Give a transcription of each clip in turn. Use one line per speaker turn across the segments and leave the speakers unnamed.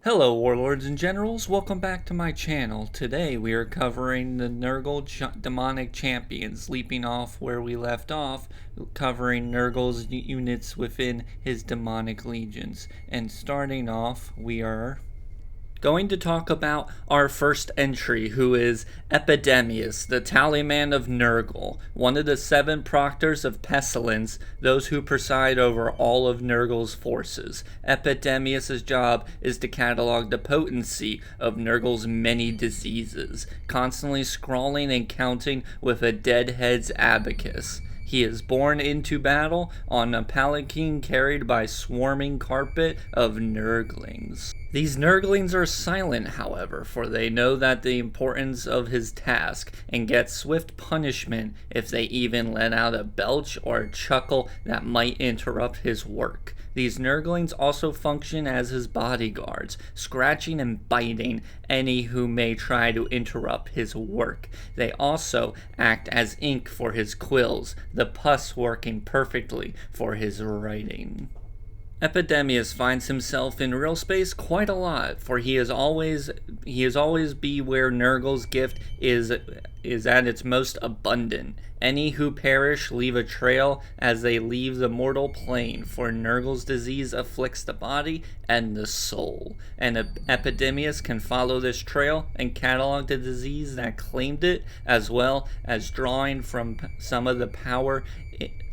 Hello Warlords and Generals, welcome back to my channel. Today we are covering the Nurgle demonic champions, leaping off where we left off, covering Nurgle's units within his demonic legions. And starting off, we are going to talk about our first entry, who is Epidemious, the Tallyman of Nergal, one of the 7 proctors of pestilence, those who preside over all of Nurgle's forces. Epidemious' job is to catalog the potency of Nurgle's many diseases, constantly scrawling and counting with a deadhead's abacus. He is born into battle on a palanquin carried by swarming carpet of Nurglings. These Nurglings are silent, however, for they know that the importance of his task and get swift punishment if they even let out a belch or a chuckle that might interrupt his work. These Nurglings also function as his bodyguards, scratching and biting any who may try to interrupt his work. They also act as ink for his quills, the pus working perfectly for his writing. Epidemious finds himself in real space quite a lot, for he is always be where Nurgle's gift is at its most abundant. Any who perish leave a trail as they leave the mortal plane, for Nurgle's disease afflicts the body and the soul. And Epidemious can follow this trail and catalog the disease that claimed it, as well as drawing from some of the power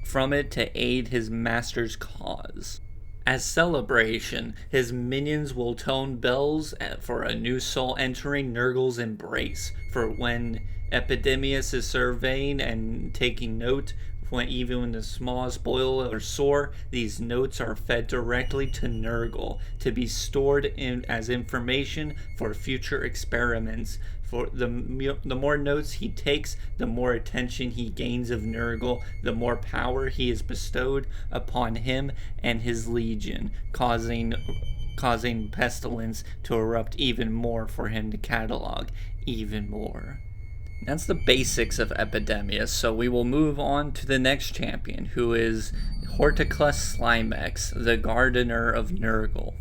from it to aid his master's cause. As celebration, his minions will tone bells for a new soul entering Nurgle's embrace. For when Epidemious is surveying and taking note, even when the smallest boil or sore, these notes are fed directly to Nergal to be stored as information for future experiments. For the more notes he takes, the more attention he gains of Nergal, the more power he is bestowed upon him and his legion, causing pestilence to erupt even more for him to catalog even more. That's the basics of Epidemious, so we will move on to the next champion, who is Horticlus Slimex, the Gardener of Nergal.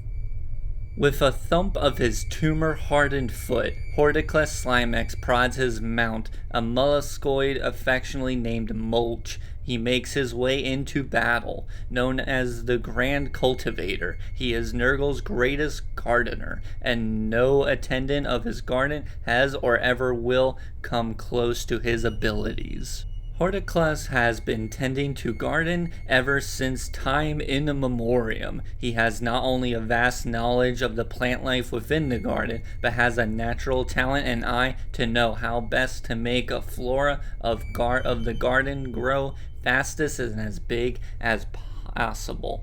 With a thump of his tumor-hardened foot, Horticlus Slimex prods his mount, a molluscoid affectionately named Mulch. He makes his way into battle. Known as the Grand Cultivator, he is Nurgle's greatest gardener, and no attendant of his garden has or ever will come close to his abilities. Horticlus has been tending to garden ever since time in memoriam. He has not only a vast knowledge of the plant life within the garden, but has a natural talent and eye to know how best to make a flora of the garden grow fastest and as big as possible.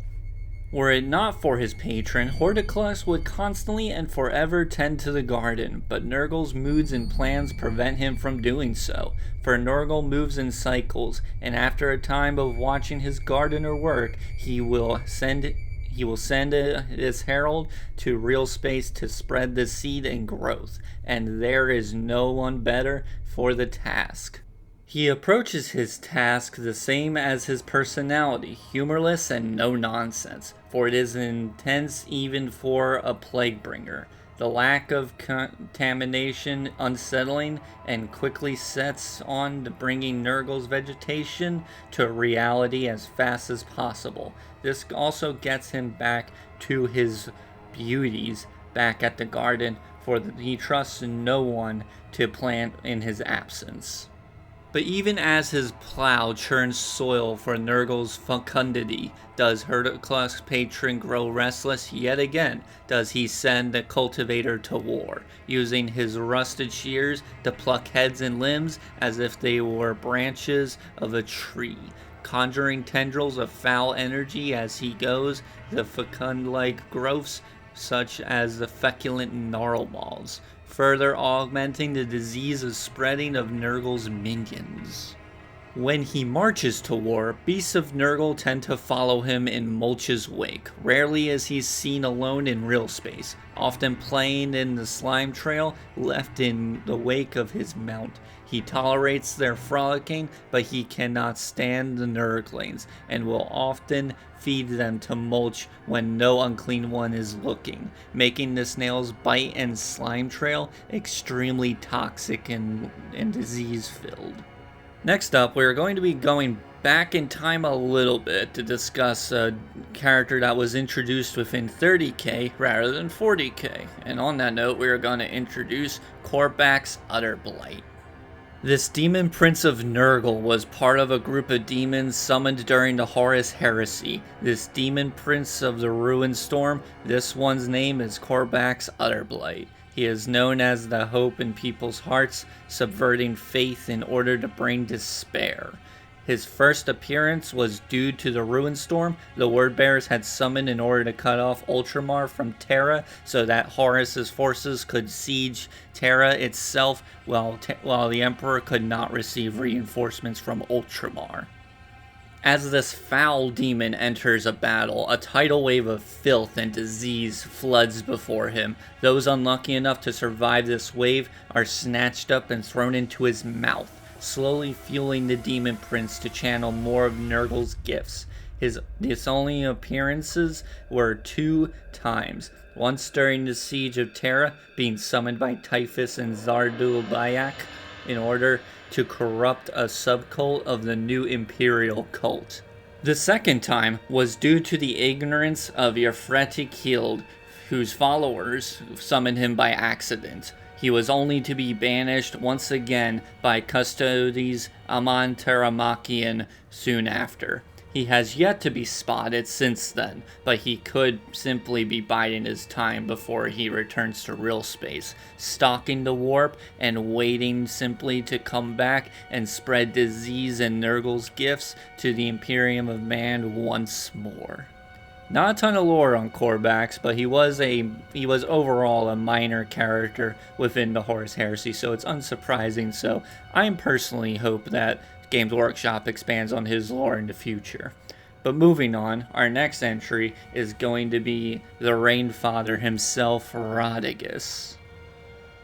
Were it not for his patron, Horticlus would constantly and forever tend to the garden, but Nurgle's moods and plans prevent him from doing so. For Nergal moves in cycles, and after a time of watching his gardener work, he will send his herald to real space to spread the seed and growth, and there is no one better for the task. He approaches his task the same as his personality, humorless and no nonsense, for it is intense even for a plague bringer. The lack of contamination unsettling, and quickly sets on to bringing Nurgle's vegetation to reality as fast as possible. This also gets him back to his beauties back at the garden, for he trusts no one to plant in his absence. But even as his plow churns soil for Nurgle's fecundity, does Horticlus' patron grow restless yet again? Does he send the cultivator to war, using his rusted shears to pluck heads and limbs as if they were branches of a tree, conjuring tendrils of foul energy as he goes, the fecund-like growths such as the feculent gnarlballs, further augmenting the disease of spreading of Nurgle's minions. When he marches to war, beasts of Nurgle tend to follow him in Mulch's wake. Rarely is he seen alone in real space, often playing in the slime trail left in the wake of his mount. He tolerates their frolicking, but he cannot stand the Nurglings, and will often feed them to Mulch when no unclean one is looking, making the snail's bite and slime trail extremely toxic and disease-filled. Next up, we're going to be going back in time a little bit to discuss a character that was introduced within 30k rather than 40k. And on that note, we are going to introduce Corbac's Utter Blight. This demon prince of Nergal was part of a group of demons summoned during the Horus Heresy. This demon prince of the Ruined Storm, this one's name is Corbac's Utter Blight. He is known as the hope in people's hearts, subverting faith in order to bring despair. His first appearance was due to the Ruined Storm the Wordbearers had summoned in order to cut off Ultramar from Terra so that Horus's forces could siege Terra itself while the Emperor could not receive reinforcements from Ultramar. As this foul demon enters a battle, a tidal wave of filth and disease floods before him. Those unlucky enough to survive this wave are snatched up and thrown into his mouth, slowly fueling the demon prince to channel more of Nurgle's gifts. His only appearances were 2 times. Once during the siege of Terra, being summoned by Typhus and Zardul Bayak in order to corrupt a subcult of the new imperial cult. The second time was due to the ignorance of Yafreti-Kild, whose followers summoned him by accident. He was only to be banished once again by Custodes Aman Teramachian soon after. He has yet to be spotted since then, but he could simply be biding his time before he returns to real space, stalking the warp and waiting simply to come back and spread disease and Nurgle's gifts to the Imperium of Man once more. Not a ton of lore on Corbax, but he was overall a minor character within the Horus Heresy, so it's unsurprising. So I personally hope that Games Workshop expands on his lore in the future. But moving on, our next entry is going to be the Rainfather himself, Rodigus.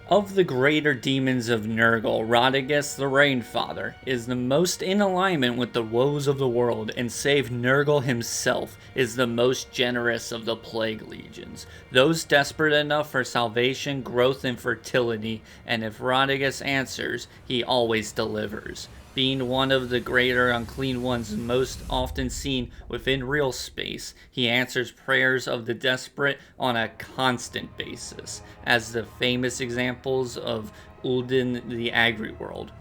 Of the greater demons of Nergal, Rodigus the Rainfather is the most in alignment with the woes of the world, and save Nergal himself is the most generous of the Plague Legions. Those desperate enough for salvation, growth, and fertility, and if Rodigus answers, he always delivers. Being one of the greater unclean ones most often seen within real space, he answers prayers of the desperate on a constant basis, as the famous examples of Ulden the Agri-World.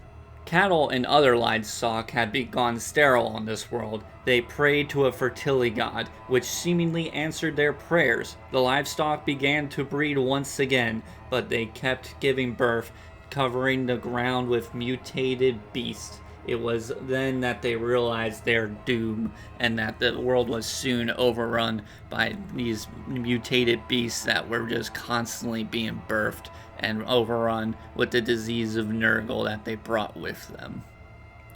Cattle and other livestock had gone sterile on this world. They prayed to a fertility god, which seemingly answered their prayers. The livestock began to breed once again, but they kept giving birth, covering the ground with mutated beasts. It was then that they realized their doom and that the world was soon overrun by these mutated beasts that were just constantly being birthed and overrun with the disease of Nergal that they brought with them.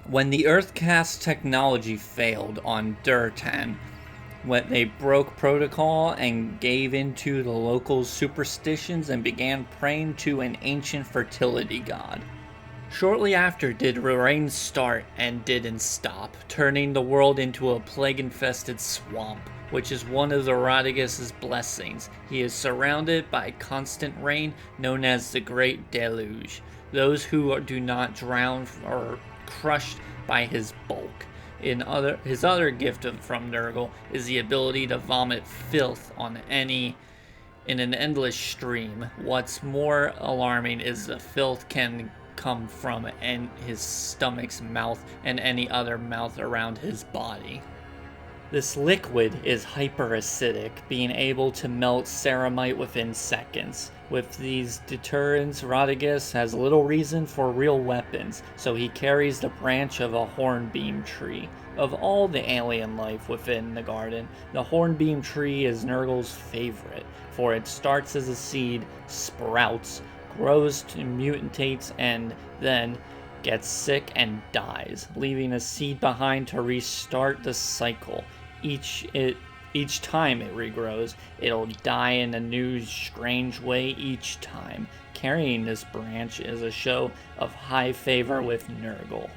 When the Earthcast technology failed on Durtan, when they broke protocol and gave into the local superstitions and began praying to an ancient fertility god. Shortly after did rain start and didn't stop, turning the world into a plague-infested swamp, which is one of the Rodigus' blessings. He is surrounded by constant rain, known as the Great Deluge. Those who do not drown are crushed by his bulk. His other gift from Nergal is the ability to vomit filth on in an endless stream. What's more alarming is the filth can come from his stomach's mouth and any other mouth around his body. This liquid is hyperacidic, being able to melt ceramite within seconds. With these deterrents, Rodigus has little reason for real weapons, so he carries the branch of a hornbeam tree. Of all the alien life within the garden, the hornbeam tree is Nurgle's favorite, for it starts as a seed, sprouts, grows to mutates, and then gets sick, and dies, leaving a seed behind to restart the cycle. Each time it regrows, it'll die in a new, strange way each time. Carrying this branch is a show of high favor with Nergal.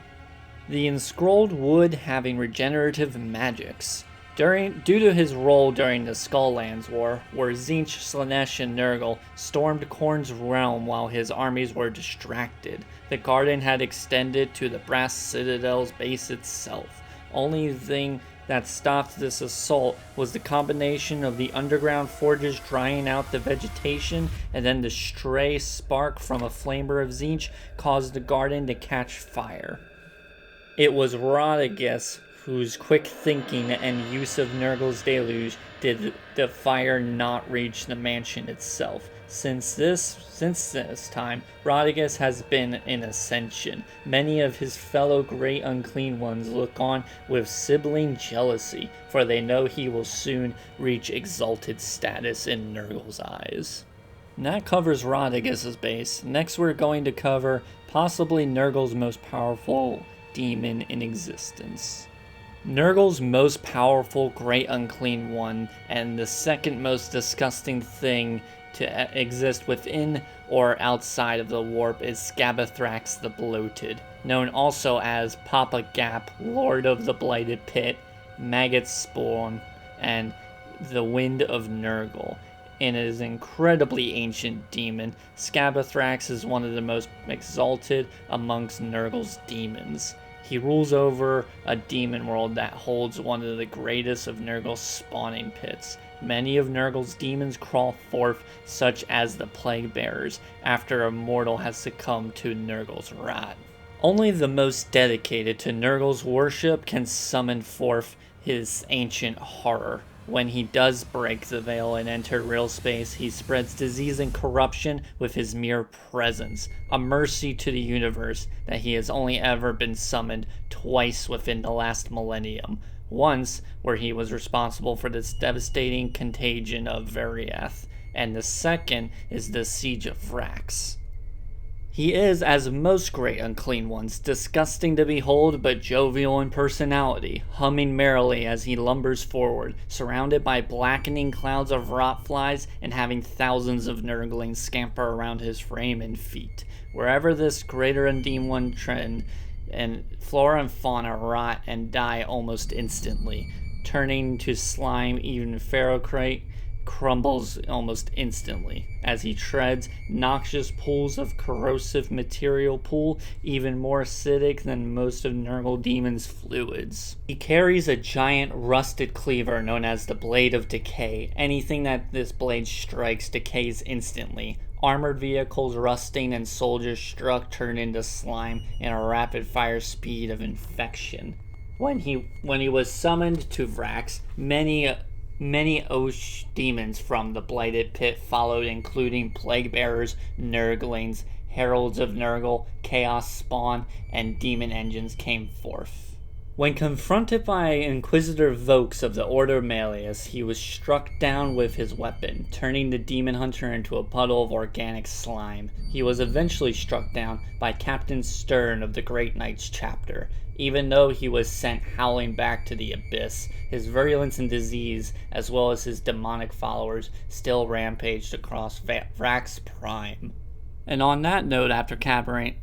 The Enscrolled Wood having regenerative magics. Due to his role during the Skulllands War, where Tzeentch, Slaanesh, and Nergal stormed Khorne's realm while his armies were distracted, the garden had extended to the Brass Citadel's base itself. Only thing that stopped this assault was the combination of the underground forges drying out the vegetation, and then the stray spark from a flamer of Tzeentch caused the garden to catch fire. It was Rotigus whose quick thinking and use of Nurgle's deluge did the fire not reach the mansion itself. Since this time, Rotigus has been in ascension. Many of his fellow Great Unclean Ones look on with sibling jealousy, for they know he will soon reach exalted status in Nurgle's eyes. And that covers Rotigus's base. Next we're going to cover possibly Nurgle's most powerful demon in existence. Nurgle's most powerful Great Unclean One, and the second most disgusting thing to exist within or outside of the warp, is Scabathrax the Bloated, known also as Papa Gap, Lord of the Blighted Pit, Maggot Spawn, and the Wind of Nergal. In his incredibly ancient demon, Scabathrax is one of the most exalted amongst Nurgle's demons. He rules over a demon world that holds one of the greatest of Nurgle's spawning pits. Many of Nurgle's demons crawl forth, such as the Plague Bearers, after a mortal has succumbed to Nurgle's wrath. Only the most dedicated to Nurgle's worship can summon forth his ancient horror. When he does break the veil and enter real space, he spreads disease and corruption with his mere presence, a mercy to the universe that he has only ever been summoned twice within the last millennium. Once, where he was responsible for this devastating contagion of Veriath, and the second is the Siege of Vrax. He is, as most Great Unclean Ones, disgusting to behold but jovial in personality, humming merrily as he lumbers forward, surrounded by blackening clouds of rot flies and having thousands of Nurglings scamper around his frame and feet. Wherever this Greater Undeemed One trend, and flora and fauna rot and die almost instantly, turning to slime. Even Ferrocrate crumbles almost instantly as he treads noxious pools of corrosive material pool, even more acidic than most of Nurgle Demon's fluids. He carries a giant rusted cleaver known as the Blade of Decay. Anything that this blade strikes decays instantly. Armored vehicles rusting and soldiers struck turn into slime in a rapid fire speed of infection. When he was summoned to Vrax, many Osh demons from the Blighted Pit followed, including Plague Bearers, Nurglings, Heralds of Nergal, Chaos Spawn, and Demon Engines came forth. When confronted by Inquisitor Vokes of the Order Malleus, he was struck down with his weapon, turning the Demon Hunter into a puddle of organic slime. He was eventually struck down by Captain Stern of the Great Knights chapter. Even though he was sent howling back to the abyss, his virulence and disease, as well as his demonic followers, still rampaged across Vrax Prime. And on that note, after covering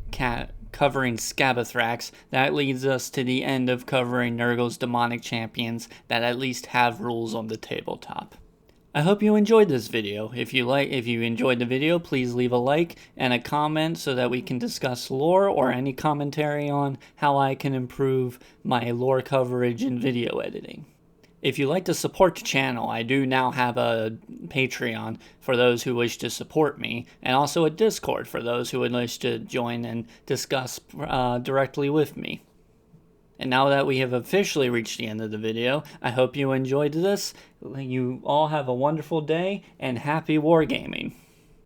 Scabathrax, that leads us to the end of covering Nurgle's demonic champions that at least have rules on the tabletop. I hope you enjoyed this video. If you enjoyed the video, please leave a like and a comment so that we can discuss lore or any commentary on how I can improve my lore coverage and video editing. If you'd like to support the channel, I do now have a Patreon for those who wish to support me, and also a Discord for those who would wish to join and discuss directly with me. And now that we have officially reached the end of the video, I hope you enjoyed this. You all have a wonderful day, and happy wargaming.